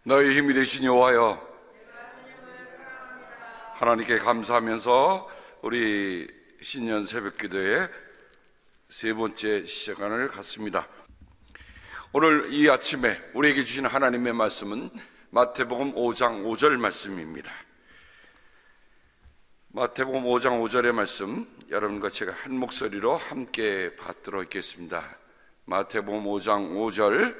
너의 힘이 되신 여호와여, 하나님께 감사하면서 우리 신년 새벽기도의 세 번째 시간을 갖습니다. 오늘 이 아침에 우리에게 주신 하나님의 말씀은 마태복음 5장 5절 말씀입니다. 마태복음 5장 5절의 말씀, 여러분과 제가 한 목소리로 함께 받들어 있겠습니다. 마태복음 5장 5절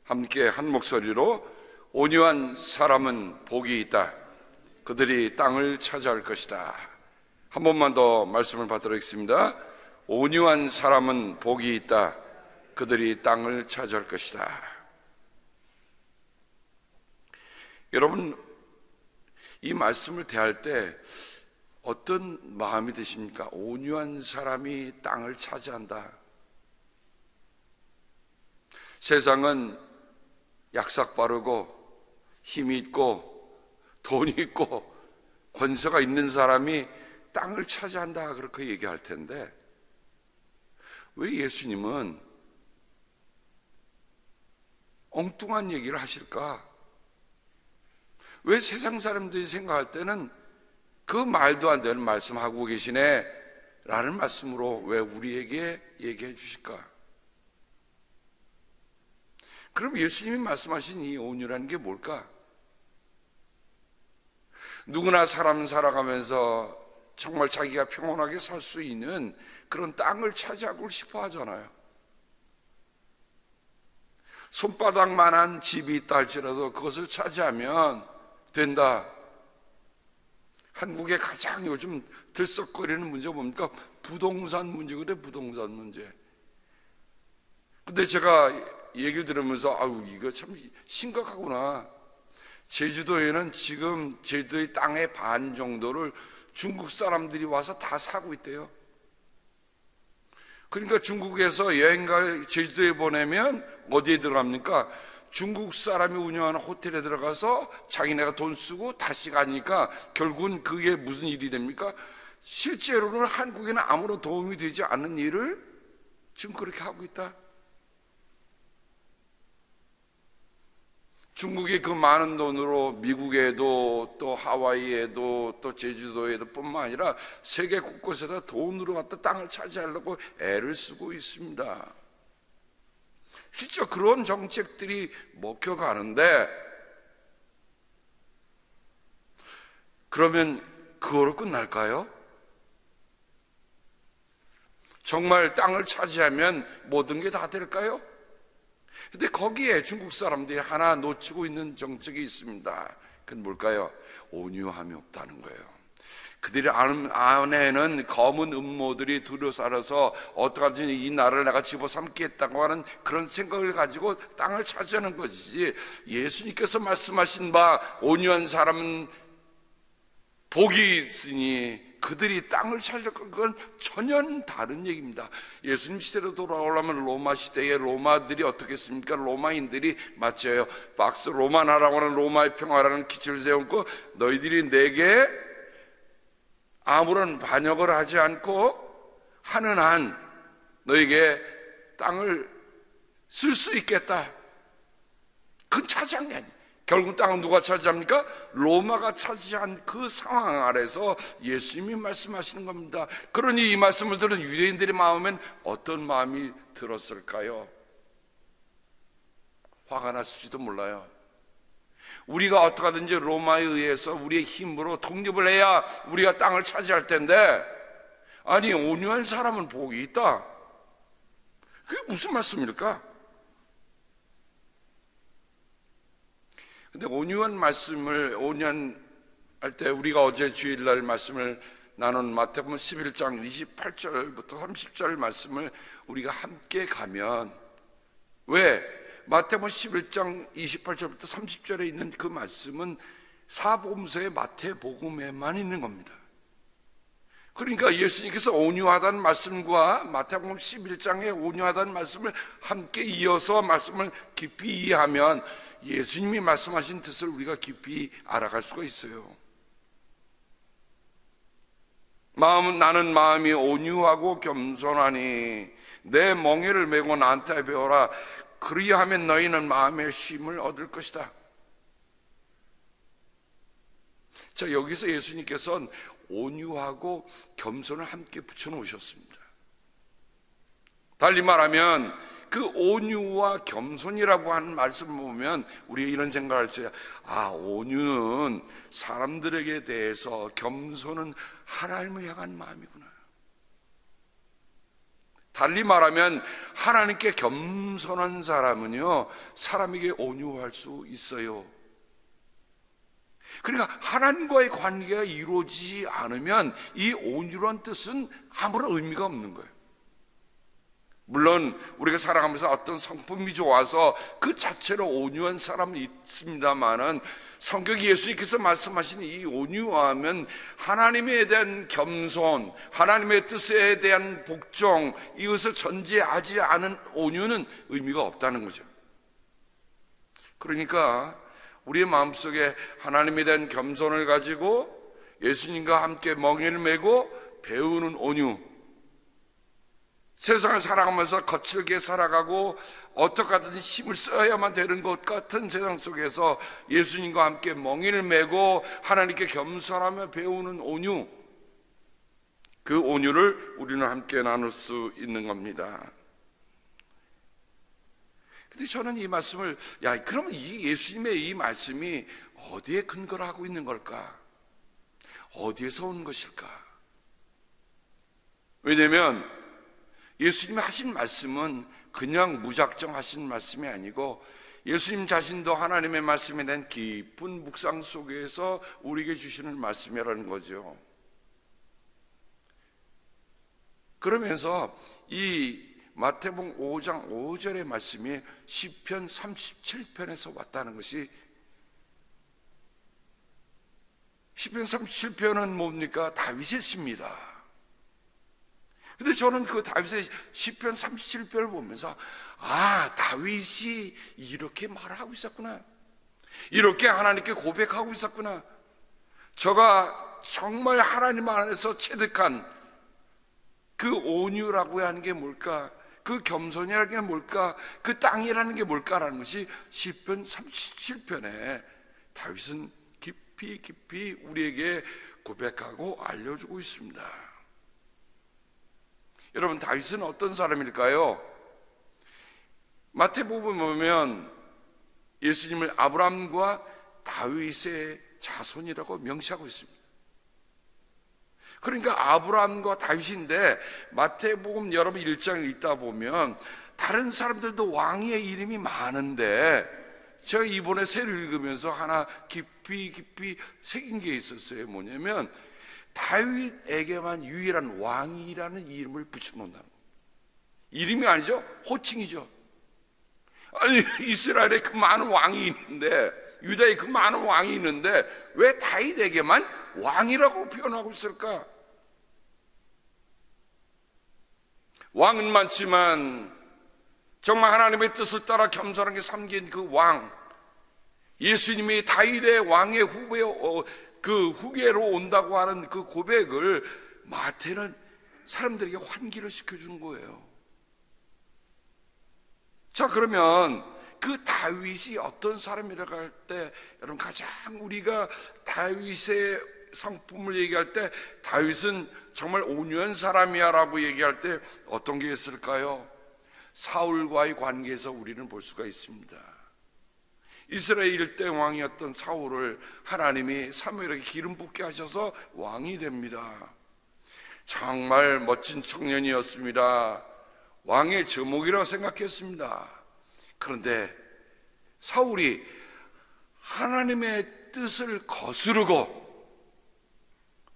함께 한 목소리로, 온유한 사람은 복이 있다. 그들이 땅을 차지할 것이다. 한 번만 더 말씀을 받도록 하겠습니다. 온유한 사람은 복이 있다. 그들이 땅을 차지할 것이다. 여러분, 이 말씀을 대할 때 어떤 마음이 드십니까? 온유한 사람이 땅을 차지한다. 세상은 약삭 빠르고 힘이 있고 돈이 있고 권세가 있는 사람이 땅을 차지한다, 그렇게 얘기할 텐데, 왜 예수님은 엉뚱한 얘기를 하실까? 왜 세상 사람들이 생각할 때는 그 말도 안 되는 말씀하고 계시네 라는 말씀으로 왜 우리에게 얘기해 주실까? 그럼 예수님이 말씀하신 이 온유라는 게 뭘까? 누구나 사람 살아가면서 정말 자기가 평온하게 살 수 있는 그런 땅을 차지하고 싶어 하잖아요. 손바닥만한 집이 있다 할지라도 그것을 차지하면 된다. 한국의 가장 요즘 들썩거리는 문제가 뭡니까? 부동산 문제거든요. 부동산 문제. 근데 제가 얘기를 들으면서 아유, 이거 참 심각하구나. 제주도에는 지금 제주도의 땅의 반 정도를 중국 사람들이 와서 다 사고 있대요. 그러니까 중국에서 여행가 제주도에 보내면 어디에 들어갑니까? 중국 사람이 운영하는 호텔에 들어가서 자기네가 돈 쓰고 다시 가니까 결국은 그게 무슨 일이 됩니까? 실제로는 한국에는 아무런 도움이 되지 않는 일을 지금 그렇게 하고 있다. 중국이 그 많은 돈으로 미국에도 또 하와이에도 또 제주도에도 뿐만 아니라 세계 곳곳에다 돈으로 갖다 땅을 차지하려고 애를 쓰고 있습니다. 실제 그런 정책들이 먹혀가는데, 그러면 그거로 끝날까요? 정말 땅을 차지하면 모든 게 다 될까요? 근데 거기에 중국 사람들이 하나 놓치고 있는 정책이 있습니다. 그건 뭘까요? 온유함이 없다는 거예요. 그들의 안에는 검은 음모들이 둘러싸여서 어떡하지 이 나라를 내가 집어삼겠다고 하는 그런 생각을 가지고 땅을 차지하는 것이지, 예수님께서 말씀하신 바 온유한 사람은 복이 있으니 그들이 땅을 차지할 건 전혀 다른 얘기입니다. 예수님 시대로 돌아오려면 로마 시대에 로마들이 어떻겠습니까? 로마인들이 맞아요. 박스 로마 나라고 하는 로마의 평화라는 기초를 세웠고, 너희들이 내게 아무런 반역을 하지 않고 하는 한 너에게 땅을 쓸 수 있겠다. 그건 차지한 게 아니에요. 결국 땅은 누가 차지합니까? 로마가 차지한 그 상황 아래서 예수님이 말씀하시는 겁니다. 그러니 이 말씀을 들은 유대인들의 마음엔 어떤 마음이 들었을까요? 화가 났을지도 몰라요. 우리가 어떻게 하든지 로마에 의해서 우리의 힘으로 독립을 해야 우리가 땅을 차지할 텐데, 아니 온유한 사람은 복이 있다. 그게 무슨 말씀일까? 근데 온유한 말씀을, 온유한 할 때 우리가 어제 주일날 말씀을 나눈 마태복음 11장 28절부터 30절 말씀을 우리가 함께 가면, 왜? 마태복음 11장 28절부터 30절에 있는 그 말씀은 사복음서의 마태복음에만 있는 겁니다. 그러니까 예수님께서 온유하다는 말씀과 마태복음 11장의 온유하다는 말씀을 함께 이어서 말씀을 깊이 이해하면 예수님이 말씀하신 뜻을 우리가 깊이 알아갈 수가 있어요. 나는 마음이 온유하고 겸손하니 내 멍에를 메고 나한테 배워라. 그리하면 너희는 마음의 쉼을 얻을 것이다. 자, 여기서 예수님께서는 온유하고 겸손을 함께 붙여놓으셨습니다. 달리 말하면 그 온유와 겸손이라고 하는 말씀을 보면 우리가 이런 생각을 했어요. 아, 온유는 사람들에게 대해서, 겸손은 하나님을 향한 마음이구나. 달리 말하면 하나님께 겸손한 사람은요, 사람에게 온유할 수 있어요. 그러니까 하나님과의 관계가 이루어지지 않으면 이 온유란 뜻은 아무런 의미가 없는 거예요. 물론 우리가 살아가면서 어떤 성품이 좋아서 그 자체로 온유한 사람은 있습니다만은, 성경 예수님께서 말씀하신 이 온유함은 하나님에 대한 겸손, 하나님의 뜻에 대한 복종, 이것을 전제하지 않은 온유는 의미가 없다는 거죠. 그러니까 우리의 마음속에 하나님에 대한 겸손을 가지고 예수님과 함께 멍에를 메고 배우는 온유, 세상을 살아가면서 거칠게 살아가고 어떻게 하든 힘을 써야만 되는 것 같은 세상 속에서 예수님과 함께 멍에를 메고 하나님께 겸손하며 배우는 온유, 그 온유를 우리는 함께 나눌 수 있는 겁니다. 근데 저는 이 말씀을, 그러면 이 예수님의 이 말씀이 어디에 근거를 하고 있는 걸까? 어디에서 온 것일까? 왜냐면 예수님이 하신 말씀은 그냥 무작정 하신 말씀이 아니고, 예수님 자신도 하나님의 말씀에 대한 깊은 묵상 속에서 우리에게 주시는 말씀이라는 거죠. 그러면서 이 마태복음 5장 5절의 말씀이 시편 37편에서 왔다는 것이, 시편 37편은 뭡니까? 다윗의 시입니다. 근데 저는 그 다윗의 시편 37편을 보면서, 다윗이 이렇게 말하고 있었구나, 이렇게 하나님께 고백하고 있었구나, 저가 정말 하나님 안에서 체득한 그 온유라고 하는 게 뭘까, 그 겸손이라는 게 뭘까, 그 땅이라는 게 뭘까라는 것이 시편 37편에 다윗은 깊이 깊이 우리에게 고백하고 알려주고 있습니다. 여러분, 다윗은 어떤 사람일까요? 마태복음 보면 예수님을 아브라함과 다윗의 자손이라고 명시하고 있습니다. 그러니까 아브라함과 다윗인데, 마태복음 여러분 1장을 읽다 보면 다른 사람들도 왕의 이름이 많은데, 제가 이번에 새로 읽으면서 하나 깊이 새긴 게 있었어요. 뭐냐면 다윗에게만 유일한 왕이라는 이름을 붙여놓는다는 거예요. 이름이 아니죠, 호칭이죠. 아니, 이스라엘에 그 많은 왕이 있는데, 유다에 그 많은 왕이 있는데 왜 다윗에게만 왕이라고 표현하고 있을까? 왕은 많지만 정말 하나님의 뜻을 따라 겸손하게 섬긴 그 왕, 예수님이 다윗의 왕의 후계로 온다고 하는 그 고백을 마태는 사람들에게 환기를 시켜주는 거예요. 자, 그러면 그 다윗이 어떤 사람이라고 할 때, 여러분, 가장 우리가 다윗의 성품을 얘기할 때 다윗은 정말 온유한 사람이야 라고 얘기할 때 어떤 게 있을까요? 사울과의 관계에서 우리는 볼 수가 있습니다. 이스라엘 일대 왕이었던 사울을 하나님이 사무엘에게 기름 붓게 하셔서 왕이 됩니다. 정말 멋진 청년이었습니다. 왕의 제목이라고 생각했습니다. 그런데 사울이 하나님의 뜻을 거스르고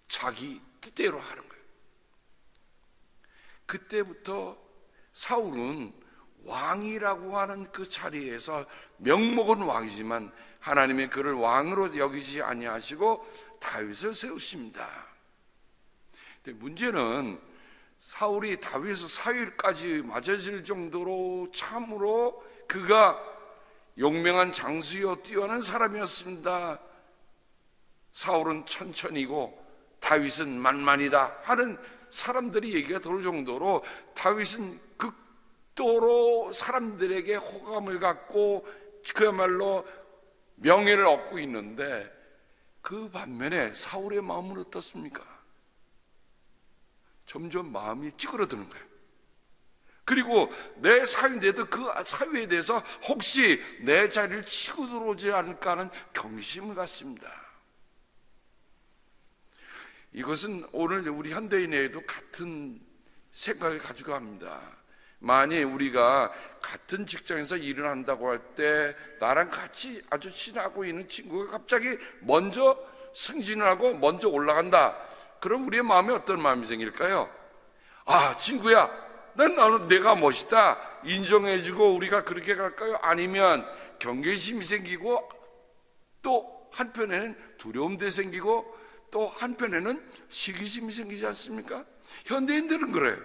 자기 뜻대로 하는 거예요. 그때부터 사울은 왕이라고 하는 그 자리에서 명목은 왕이지만 하나님의 그를 왕으로 여기지 아니하시고 다윗을 세우십니다. 근데 문제는 사울이 다윗의 사위까지 맞아질 정도로 참으로 그가 용맹한 장수여 뛰어난 사람이었습니다. 사울은 천천히고 다윗은 만만이다 하는 사람들이 얘기가 들을 정도로 다윗은 극도로 사람들에게 호감을 갖고 그야말로 명예를 얻고 있는데, 그 반면에 사울의 마음은 어떻습니까? 점점 마음이 찌그러드는 거예요. 그리고 내 사위인데도 그 사위에 대해서 혹시 내 자리를 치고 들어오지 않을까 하는 경심을 갖습니다. 이것은 오늘 우리 현대인에게도 같은 생각을 가지고 합니다. 만일 우리가 같은 직장에서 일을 한다고 할 때 나랑 같이 아주 친하고 있는 친구가 갑자기 먼저 승진을 하고 먼저 올라간다. 그럼 우리의 마음에 어떤 마음이 생길까요? 아, 친구야, 나는 내가 멋있다 인정해주고 우리가 그렇게 갈까요? 아니면 경계심이 생기고 또 한편에는 두려움도 생기고 또 한편에는 시기심이 생기지 않습니까? 현대인들은 그래요.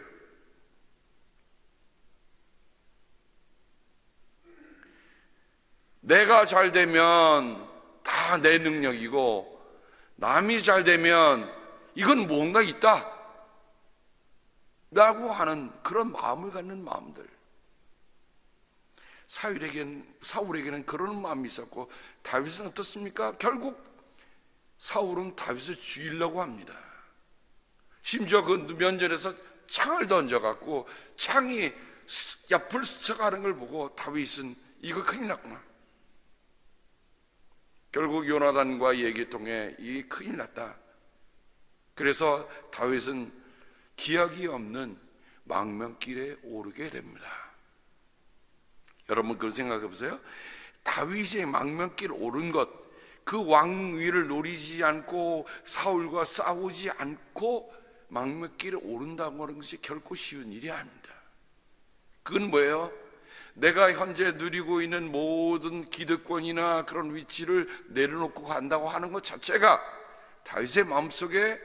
내가 잘 되면 다 내 능력이고 남이 잘 되면 이건 뭔가 있다 라고 하는 그런 마음을 갖는 마음들. 사울에게는 그런 마음이 있었고 다윗은 어떻습니까? 결국 사울은 다윗을 죽이려고 합니다. 심지어 그 면전에서 창을 던져갖고 창이 옆을 스쳐가는 걸 보고 다윗은 이거 큰일 났구나. 결국 요나단과 얘기 통해 이 큰일 났다. 그래서 다윗은 기약이 없는 망명길에 오르게 됩니다. 여러분 그걸 생각해 보세요. 다윗이 망명길 오른 것, 그 왕위를 노리지 않고 사울과 싸우지 않고 망명길에 오른다고 하는 것이 결코 쉬운 일이 아닙니다. 그건 뭐예요? 내가 현재 누리고 있는 모든 기득권이나 그런 위치를 내려놓고 간다고 하는 것 자체가 다윗의 마음속에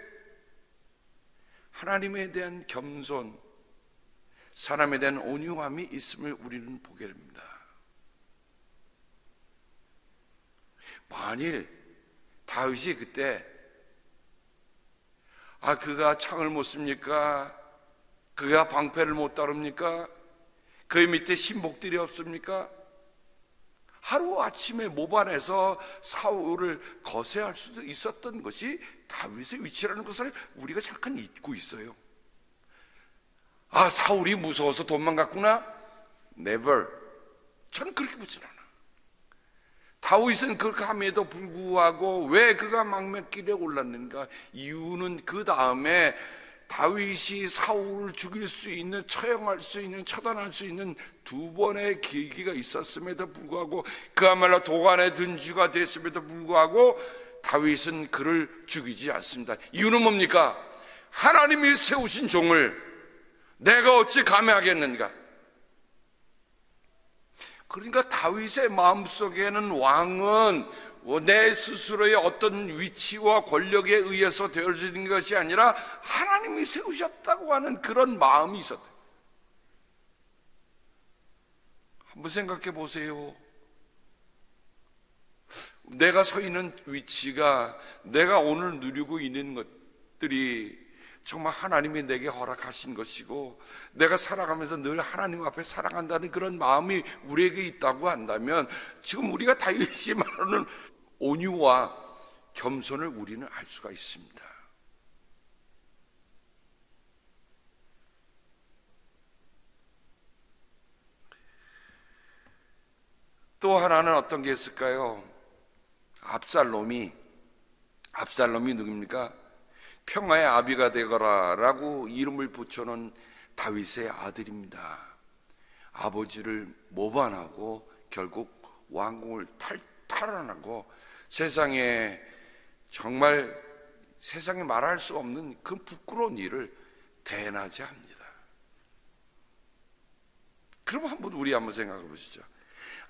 하나님에 대한 겸손, 사람에 대한 온유함이 있음을 우리는 보게 됩니다. 만일 다윗이 그때 그가 창을 못 씁니까? 그가 방패를 못 다룹니까? 그 밑에 신복들이 없습니까? 하루아침에 모반에서 사울을 거세할 수도 있었던 것이 다윗의 위치라는 것을 우리가 잠깐 잊고 있어요. 사울이 무서워서 도망갔구나? Never. 저는 그렇게 보진 않아. 다윗은 그렇게 함에도 불구하고 왜 그가 망명길에 올랐는가? 이유는 그 다음에 다윗이 사울을 죽일 수 있는, 처형할 수 있는, 처단할 수 있는 두 번의 계기가 있었음에도 불구하고 그야말로 도간에 든 쥐가 됐음에도 불구하고 다윗은 그를 죽이지 않습니다. 이유는 뭡니까? 하나님이 세우신 종을 내가 어찌 감해하겠는가? 그러니까 다윗의 마음속에는 왕은 내 스스로의 어떤 위치와 권력에 의해서 되어지는 것이 아니라 하나님이 세우셨다고 하는 그런 마음이 있었다. 한번 생각해 보세요. 내가 서 있는 위치가, 내가 오늘 누리고 있는 것들이 정말 하나님이 내게 허락하신 것이고 내가 살아가면서 늘 하나님 앞에 살아간다는 그런 마음이 우리에게 있다고 한다면 지금 우리가 다윗이 말하는 온유와 겸손을 우리는 알 수가 있습니다. 또 하나는 어떤 게 있을까요? 압살롬이 누굽니까? 평화의 아비가 되거라 라고 이름을 붙여놓은 다윗의 아들입니다. 아버지를 모반하고 결국 왕궁을 탈환하고 세상에 정말 세상에 말할 수 없는 그 부끄러운 일을 대낮에 합니다. 그럼 우리 한번 생각해 보시죠.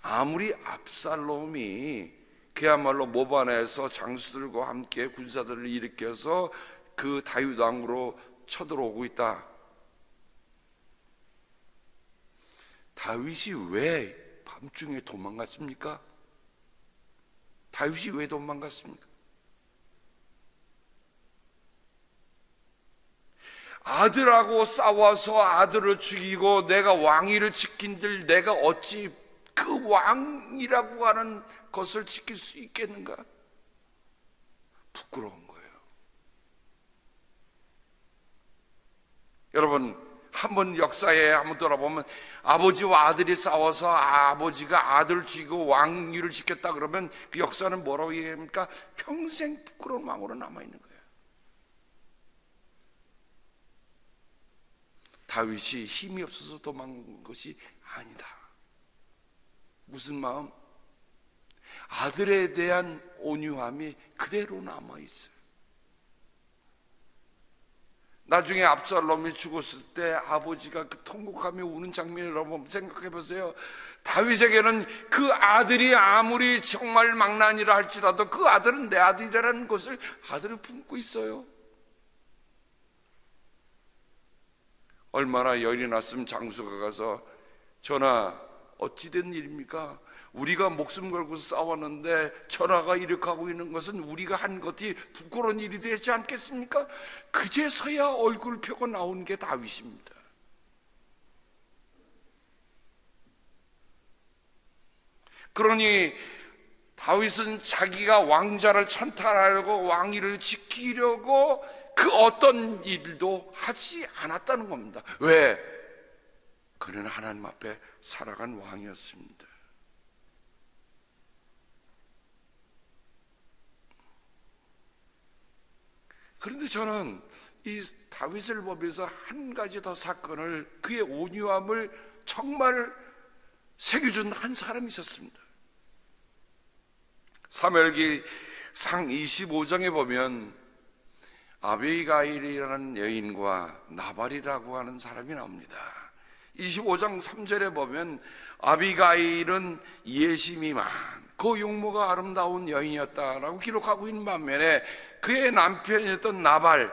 아무리 압살롬이 그야말로 모반에서 장수들과 함께 군사들을 일으켜서 그 다윗 왕으로 쳐들어오고 있다. 다윗이 왜 밤중에 도망갔습니까? 다윗이 왜 도망갔습니까? 아들하고 싸워서 아들을 죽이고 내가 왕위를 지킨들 내가 어찌 그 왕이라고 하는 것을 지킬 수 있겠는가? 부끄러운 거예요. 여러분, 한번 역사에 한번 돌아보면 아버지와 아들이 싸워서 아버지가 아들을 죽이고 왕위를 지켰다 그러면 그 역사는 뭐라고 얘기합니까? 평생 부끄러운 마음으로 남아있는 거예요. 다윗이 힘이 없어서 도망간 것이 아니다. 무슨 마음? 아들에 대한 온유함이 그대로 남아있어요. 나중에 압살롬이 죽었을 때 아버지가 그 통곡하며 우는 장면을 여러분 생각해 보세요. 다윗에게는 그 아들이 아무리 정말 망나니라 할지라도 그 아들은 내 아들이라는 것을 아들을 품고 있어요. 얼마나 열이 났으면 장수가 가서 전하, 어찌된 일입니까? 우리가 목숨 걸고 싸웠는데 전하가 이렇게 하고 있는 것은 우리가 한 것이 부끄러운 일이 되지 않겠습니까? 그제서야 얼굴 펴고 나온 게 다윗입니다. 그러니 다윗은 자기가 왕자를 찬탈하려고 왕위를 지키려고 그 어떤 일도 하지 않았다는 겁니다. 왜? 그는 하나님 앞에 살아간 왕이었습니다. 그런데 저는 이 다윗을 보면서 한 가지 더 사건을, 그의 온유함을 정말 새겨준 한 사람이 있었습니다. 사무엘기 상 25장에 보면 아비가일이라는 여인과 나발이라고 하는 사람이 나옵니다. 25장 3절에 보면 아비가일은 예심이 많고 용모가 아름다운 여인이었다라고 기록하고 있는 반면에 그의 남편이었던 나발,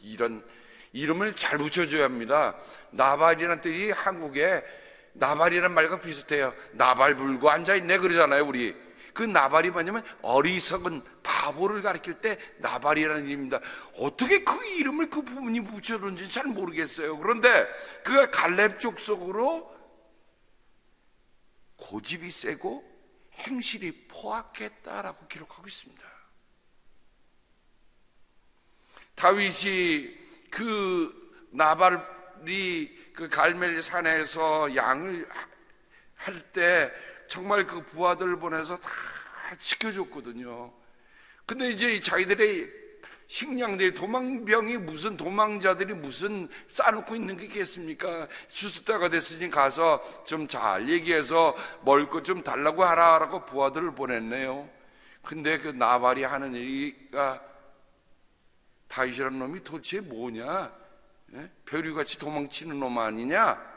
이런 이름을 잘 붙여줘야 합니다. 나발이라는 뜻이 한국에 나발이라는 말과 비슷해요. 나발 불고 앉아있네 그러잖아요 우리. 그 나발이 뭐냐면 어리석은 바보를 가리킬 때 나발이라는 이름입니다. 어떻게 그 이름을 그 부분이 붙여줬는지 잘 모르겠어요. 그런데 그가 갈렙 족속으로 고집이 세고 행실이 포악했다라고 기록하고 있습니다. 다윗이 그 나발이 그 갈멜 산에서 양을 할 때 정말 그 부하들을 보내서 다 지켜줬거든요. 근데 이제 자기들의 식량들이 도망병이 무슨 도망자들이 무슨 싸놓고 있는 게 있겠습니까? 추수 때가 됐으니 가서 좀 잘 얘기해서 먹을 것 좀 달라고 하라라고 부하들을 보냈네요. 근데 그 나발이 하는 얘기가 다윗이라는 놈이 도대체 뭐냐? 벼류같이 도망치는 놈 아니냐?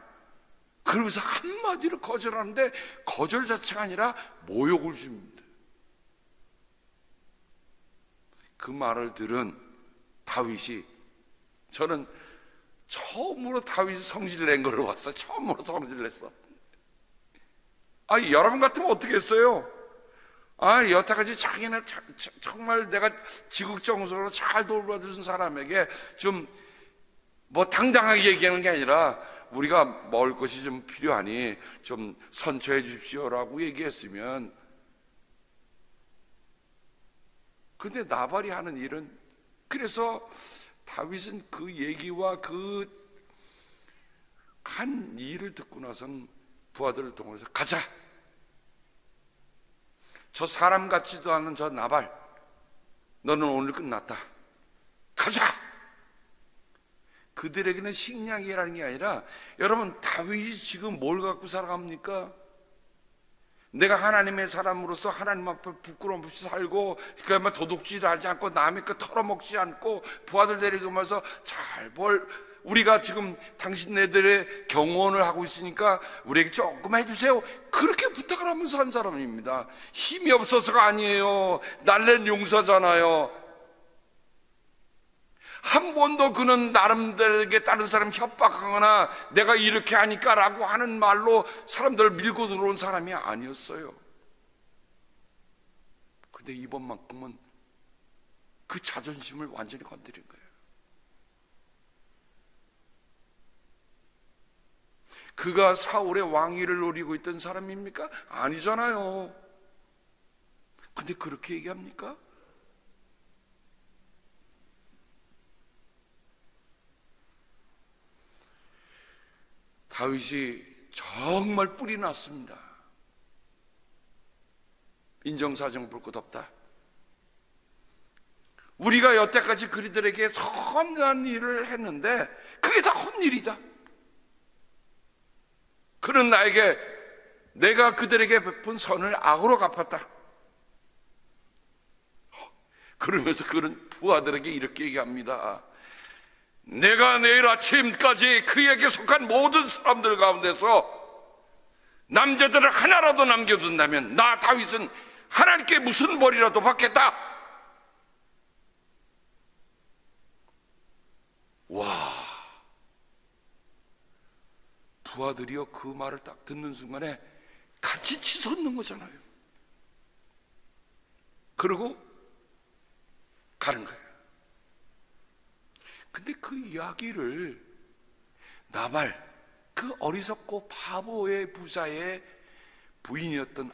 그러면서 한마디로 거절하는데 거절 자체가 아니라 모욕을 줍니다. 그 말을 들은 다윗이, 저는 처음으로 다윗이 성질 낸 걸 봤어요. 처음으로 성질 냈어. 여러분 같으면 어떻게 했어요? 여태까지 자기는 정말 내가 지극정성으로 잘 돌봐준 사람에게 좀 뭐 당당하게 얘기하는 게 아니라 우리가 먹을 것이 좀 필요하니 좀 선처해 주십시오라고 얘기했으면, 근데 나발이 하는 일은, 그래서 다윗은 그 얘기와 그 한 일을 듣고 나선 부하들을 통해서 가자, 저 사람 같지도 않은 저 나발, 너는 오늘 끝났다, 가자. 그들에게는 식량이라는 게 아니라, 여러분 다윗이 지금 뭘 갖고 살아갑니까? 내가 하나님의 사람으로서 하나님 앞에 부끄러움 없이 살고, 그야말로 도둑질을 하지 않고 남의 거 털어먹지 않고 부하들 데리고면서 우리가 지금 당신네들의 경호원을 하고 있으니까 우리에게 조금 해주세요, 그렇게 부탁을 하면서 한 사람입니다. 힘이 없어서가 아니에요. 날랜 용사잖아요. 한 번도 그는 나름대로에게 다른 사람 협박하거나 내가 이렇게 하니까 라고 하는 말로 사람들을 밀고 들어온 사람이 아니었어요. 근데 이번만큼은 그 자존심을 완전히 건드린 거예요. 그가 사울의 왕위를 노리고 있던 사람입니까? 아니잖아요. 근데 그렇게 얘기합니까? 다윗이 정말 뿔이 났습니다. 인정사정 볼 것 없다. 우리가 여태까지 그리들에게 선한 일을 했는데 그게 다 헛일이다. 그는 나에게 내가 그들에게 베푼 선을 악으로 갚았다. 그러면서 그는 부하들에게 이렇게 얘기합니다. 내가 내일 아침까지 그에게 속한 모든 사람들 가운데서 남자들을 하나라도 남겨둔다면 나 다윗은 하나님께 무슨 벌이라도 받겠다. 와, 부하들이요 그 말을 딱 듣는 순간에 같이 치솟는 거잖아요. 그리고 가는 거예요. 근데 그 이야기를 나발, 그 어리석고 바보의 부자의 부인이었던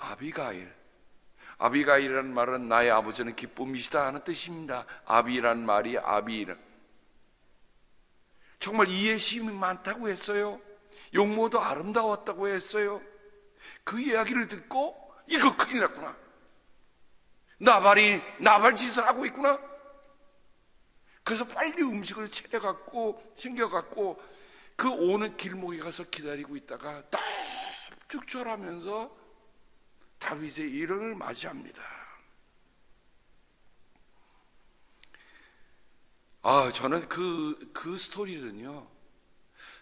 아비가일이라는 말은 나의 아버지는 기쁨이시다 하는 뜻입니다. 아비라는 말이 아비라. 정말 이해심이 많다고 했어요. 용모도 아름다웠다고 했어요. 그 이야기를 듣고 이거 큰일 났구나. 나발이 나발짓을 하고 있구나. 그래서 빨리 음식을 챙겨갖고 그 오는 길목에 가서 기다리고 있다가 딱 축절하면서 다윗의 일행을 맞이합니다. 저는 그 스토리는요,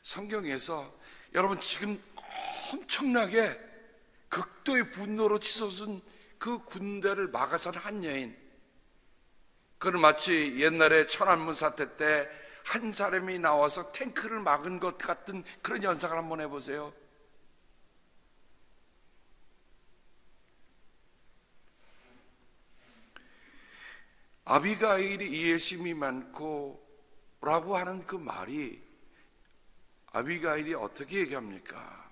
성경에서 여러분 지금 엄청나게 극도의 분노로 치솟은 그 군대를 막아서는 한 여인, 그는 마치 옛날에 천안문 사태 때 한 사람이 나와서 탱크를 막은 것 같은 그런 연상을 한번 해보세요. 아비가일이 이해심이 많고 라고 하는 그 말이 아비가일이 어떻게 얘기합니까?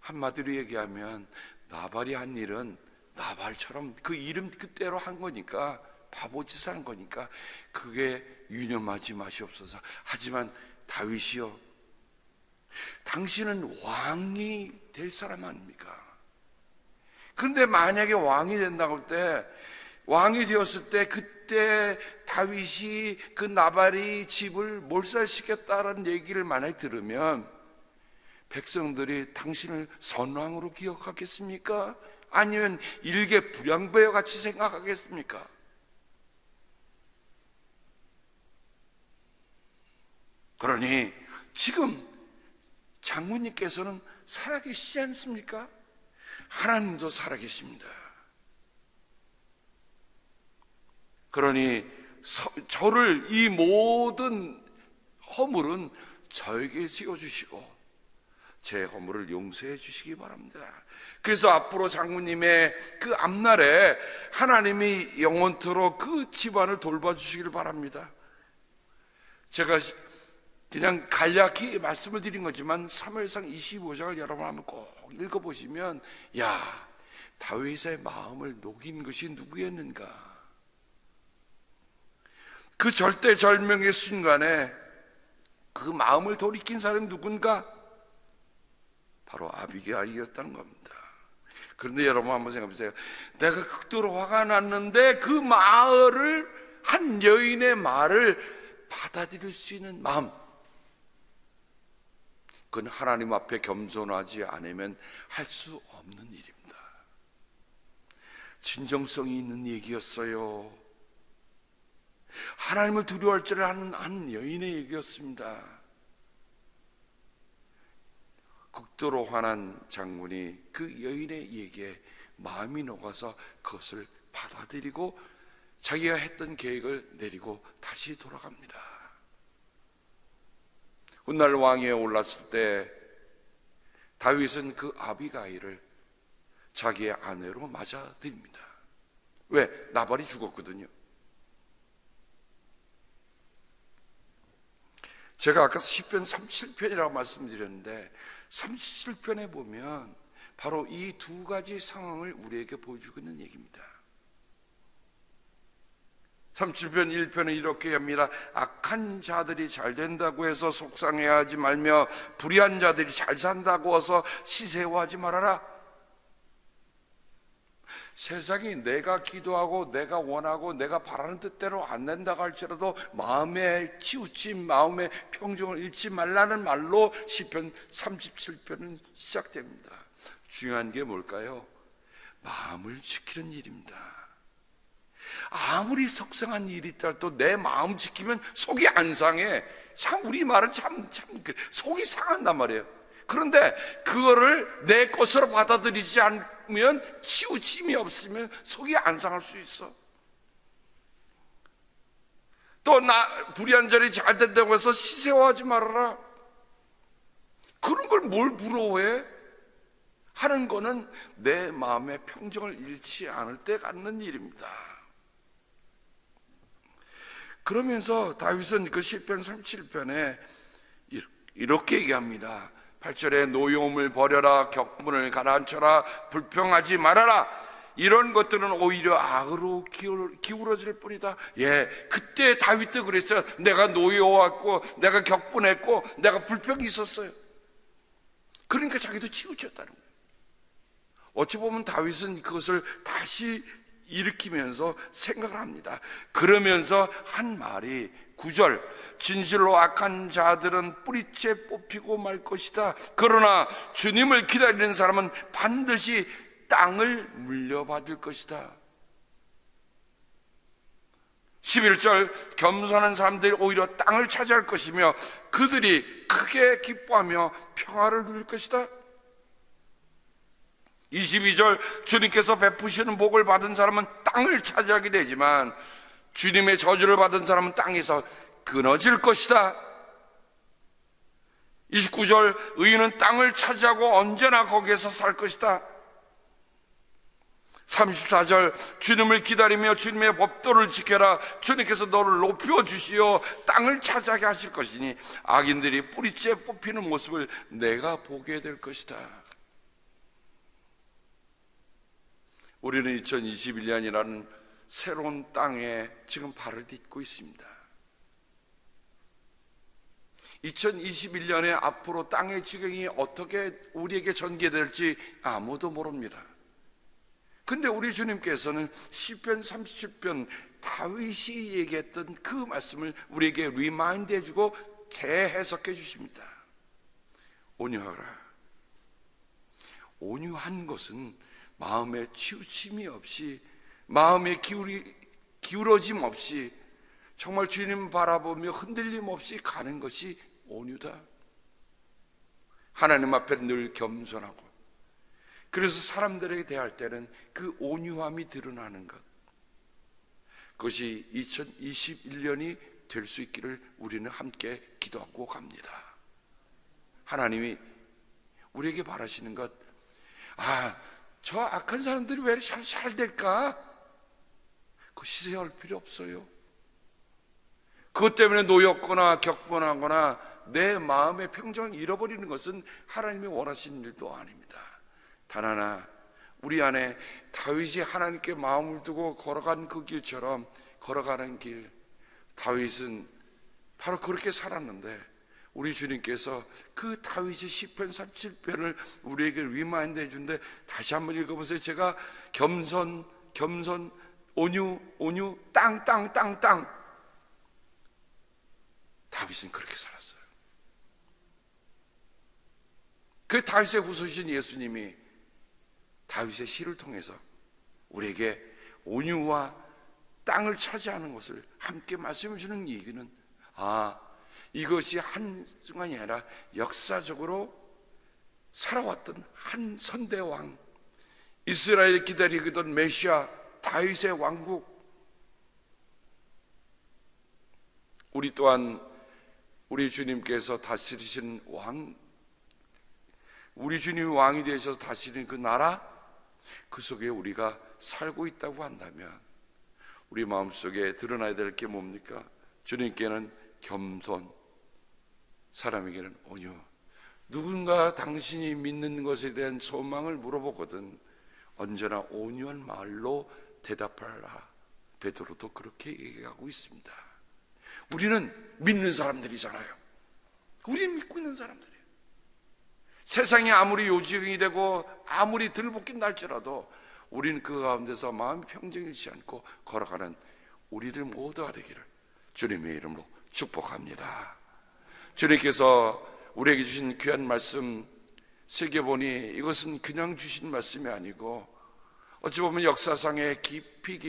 한마디로 얘기하면 나발이 한 일은 나발처럼 그 이름 그대로 한 거니까, 바보짓 한 거니까 그게 유념하지 마시옵소서. 하지만 다윗이요, 당신은 왕이 될 사람 아닙니까? 그런데 만약에 왕이 된다고 할 때, 왕이 되었을 때 그때 다윗이 그 나발이 집을 몰살시켰다라는 얘기를 만약에 들으면 백성들이 당신을 선왕으로 기억하겠습니까? 아니면 일개 불량배와 같이 생각하겠습니까? 그러니 지금 장군님께서는 살아계시지 않습니까? 하나님도 살아계십니다. 그러니 저를, 이 모든 허물은 저에게 씌워주시고 제 허물을 용서해 주시기 바랍니다. 그래서 앞으로 장군님의 그 앞날에 하나님이 영원토록 그 집안을 돌봐주시기를 바랍니다. 제가 그냥 간략히 말씀을 드린 거지만 사무엘상 25장을 여러분 한번 꼭 읽어보시면, 야, 다윗의 마음을 녹인 것이 누구였는가? 그 절대절명의 순간에 그 마음을 돌이킨 사람이 누군가? 바로 아비게일이었다는 겁니다. 그런데 여러분 한번 생각해보세요. 내가 극도로 화가 났는데 그 말을, 한 여인의 말을 받아들일 수 있는 마음, 그건 하나님 앞에 겸손하지 않으면 할 수 없는 일입니다. 진정성이 있는 얘기였어요. 하나님을 두려워할 줄 아는 한 여인의 얘기였습니다. 극도로 화난 장군이 그 여인의 얘기에 마음이 녹아서 그것을 받아들이고 자기가 했던 계획을 내리고 다시 돌아갑니다. 훗날 왕위에 올랐을 때 다윗은 그 아비가일을 자기의 아내로 맞아들입니다. 왜? 나발이 죽었거든요. 제가 아까 시편 37편이라고 말씀드렸는데 37편에 보면 바로 이 두 가지 상황을 우리에게 보여주고 있는 얘기입니다. 37편 1편은 이렇게 합니다. 악한 자들이 잘 된다고 해서 속상해하지 말며 불의한 자들이 잘 산다고 해서 시세워하지 말아라. 세상이 내가 기도하고 내가 원하고 내가 바라는 뜻대로 안 된다고 할지라도 마음의 치우침, 마음의 평정을 잃지 말라는 말로 시편 37편은 시작됩니다. 중요한 게 뭘까요? 마음을 지키는 일입니다. 아무리 속상한 일이 있더라도 내 마음 지키면 속이 안 상해. 참 우리 말은 참 속이 상한단 말이에요. 그런데 그거를 내 것으로 받아들이지 않으면, 치우침이 없으면 속이 안 상할 수 있어. 또 불의한 자리 잘 된다고 해서 시세워하지 말아라. 그런 걸 뭘 부러워해? 하는 거는 내 마음의 평정을 잃지 않을 때 갖는 일입니다. 그러면서 다윗은 그 시편 37편에 이렇게 얘기합니다. 8절에 노여움을 버려라, 격분을 가라앉혀라, 불평하지 말아라. 이런 것들은 오히려 악으로 기울어질 뿐이다. 그때 다윗도 그랬어요. 내가 노여웠고 내가 격분했고 내가 불평이 있었어요. 그러니까 자기도 치우쳤다는 거예요. 어찌 보면 다윗은 그것을 다시 일으키면서 생각을 합니다. 그러면서 한 말이 9절, 진실로 악한 자들은 뿌리째 뽑히고 말 것이다. 그러나 주님을 기다리는 사람은 반드시 땅을 물려받을 것이다. 11절, 겸손한 사람들이 오히려 땅을 차지할 것이며 그들이 크게 기뻐하며 평화를 누릴 것이다. 22절, 주님께서 베푸시는 복을 받은 사람은 땅을 차지하게 되지만 주님의 저주를 받은 사람은 땅에서 끊어질 것이다. 29절, 의인은 땅을 차지하고 언제나 거기에서 살 것이다. 34절, 주님을 기다리며 주님의 법도를 지켜라. 주님께서 너를 높여 주시어 땅을 차지하게 하실 것이니 악인들이 뿌리째 뽑히는 모습을 내가 보게 될 것이다. 우리는 2021년이라는 새로운 땅에 지금 발을 딛고 있습니다. 2021년에 앞으로 땅의 지경이 어떻게 우리에게 전개될지 아무도 모릅니다. 근데 우리 주님께서는 시편 37편 다윗이 얘기했던 그 말씀을 우리에게 리마인드 해주고 재해석해 주십니다. 온유하라. 온유한 것은 마음에 치우침이 없이, 마음에 기울어짐 없이 정말 주님 바라보며 흔들림 없이 가는 것이 온유다. 하나님 앞에 늘 겸손하고, 그래서 사람들에게 대할 때는 그 온유함이 드러나는 것, 그것이 2021년이 될 수 있기를 우리는 함께 기도하고 갑니다. 하나님이 우리에게 바라시는 것, 저 악한 사람들이 왜 잘 될까? 그거 시세할 필요 없어요. 그것 때문에 놓였거나 격분하거나 내 마음의 평정을 잃어버리는 것은 하나님이 원하시는 일도 아닙니다. 단 하나, 우리 안에 다윗이 하나님께 마음을 두고 걸어간 그 길처럼 걸어가는 길, 다윗은 바로 그렇게 살았는데 우리 주님께서 그 다윗의 시편 37편을 우리에게 리마인드 해준데, 다시 한번 읽어보세요. 제가 겸손, 온유, 땅. 다윗은 그렇게 살았어요. 그 다윗의 후손이신 예수님이 다윗의 시를 통해서 우리에게 온유와 땅을 차지하는 것을 함께 말씀해 주는 얘기는, 이것이 한순간이 아니라 역사적으로 살아왔던 한 선대왕, 이스라엘이 기다리던 메시아 다윗의 왕국, 우리 또한 우리 주님께서 다스리신 왕, 우리 주님이 왕이 되셔서 다스리는 그 나라, 그 속에 우리가 살고 있다고 한다면 우리 마음속에 드러나야 될 게 뭡니까? 주님께는 겸손, 사람에게는 온유. 누군가 당신이 믿는 것에 대한 소망을 물어보거든 언제나 온유한 말로 대답하라. 베드로도 그렇게 얘기하고 있습니다. 우리는 믿는 사람들이잖아요. 우리는 믿고 있는 사람들이에요. 세상이 아무리 요지경이 되고 아무리 들볶이 날지라도 우리는 그 가운데서 마음이 평정이지 않고 걸어가는 우리들 모두가 되기를 주님의 이름으로 축복합니다. 주님께서 우리에게 주신 귀한 말씀 새겨보니 이것은 그냥 주신 말씀이 아니고 어찌 보면 역사상에 깊이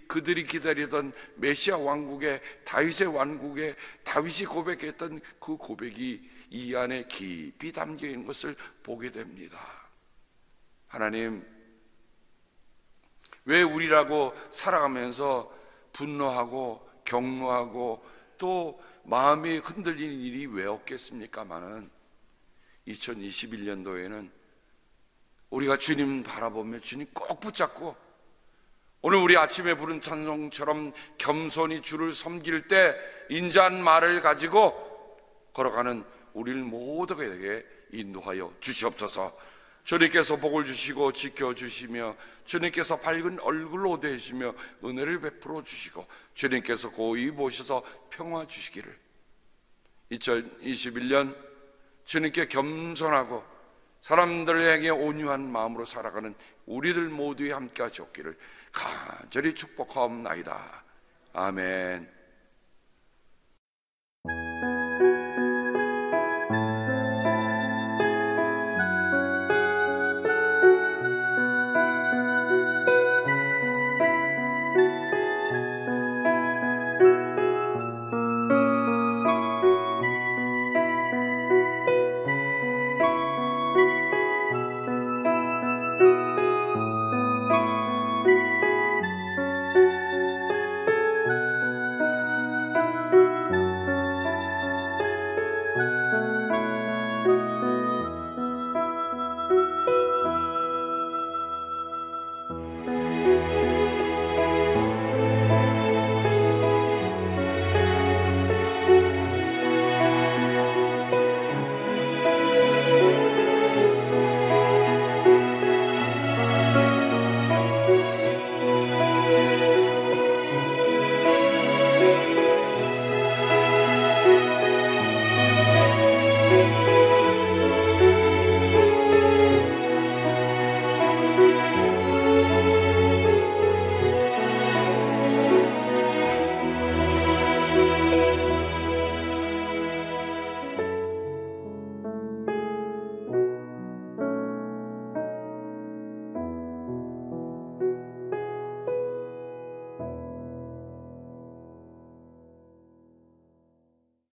그들이 기다리던 메시아 왕국의 다윗의 왕국에 다윗이 고백했던 그 고백이 이 안에 깊이 담겨 있는 것을 보게 됩니다. 하나님, 왜 우리라고 살아가면서 분노하고 경노하고 또 마음이 흔들리는 일이 왜 없겠습니까마는 2021년도에는 우리가 주님 바라보며 주님 꼭 붙잡고 오늘 우리 아침에 부른 찬송처럼 겸손히 주를 섬길 때 인자한 말을 가지고 걸어가는 우리를 모두에게 인도하여 주시옵소서. 주님께서 복을 주시고 지켜주시며 주님께서 밝은 얼굴로 대시며 은혜를 베풀어 주시고 주님께서 고이 보셔서 평화 주시기를 2021년 주님께 겸손하고 사람들에게 온유한 마음으로 살아가는 우리들 모두에 함께 하셨기를 간절히 축복하옵나이다. 아멘.